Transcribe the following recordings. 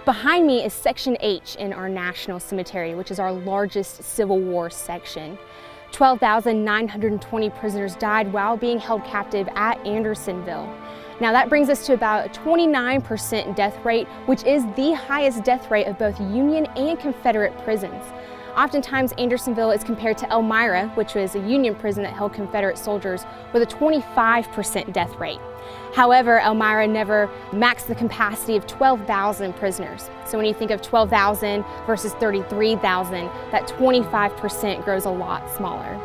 Behind me is Section H in our National Cemetery, which is our largest Civil War section. 12,920 prisoners died while being held captive at Andersonville. Now that brings us to about a 29% death rate, which is the highest death rate of both Union and Confederate prisons. Oftentimes, Andersonville is compared to Elmira, which was a Union prison that held Confederate soldiers, with a 25% death rate. However, Elmira never maxed the capacity of 12,000 prisoners. So when you think of 12,000 versus 33,000, that 25% grows a lot smaller.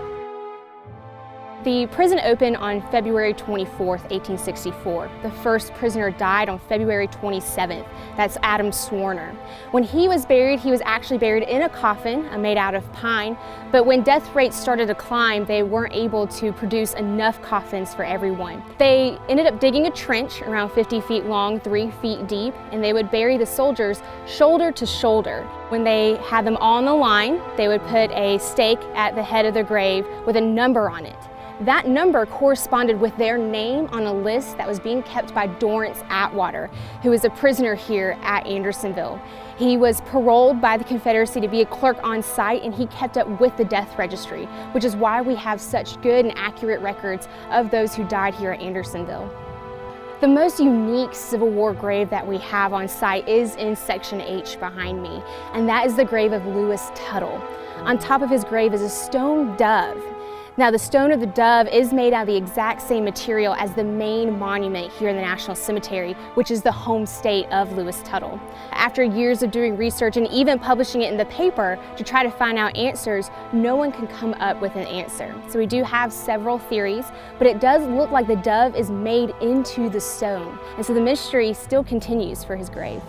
The prison opened on February 24th, 1864. The first prisoner died on February 27th. That's Adam Swarner. When he was actually buried in a coffin made out of pine, but when death rates started to climb, they weren't able to produce enough coffins for everyone. They ended up digging a trench around 50 feet long, 3 feet deep, and they would bury the soldiers shoulder to shoulder. When they had them all on the line, they would put a stake at the head of their grave with a number on it. That number corresponded with their name on a list that was being kept by Dorrance Atwater, who was a prisoner here at Andersonville. He was paroled by the Confederacy to be a clerk on site, and he kept up with the death registry, which is why we have such good and accurate records of those who died here at Andersonville. The most unique Civil War grave that we have on site is in Section H behind me, and that is the grave of Lewis Tuttle. On top of his grave is a stone dove. Now, the stone of the dove is made out of the exact same material as the main monument here in the National Cemetery, which is the home state of Lewis Tuttle. After years of doing research and even publishing it in the paper to try to find out answers, no one can come up with an answer. So we do have several theories, but it does look like the dove is made into the stone. And so the mystery still continues for his grave.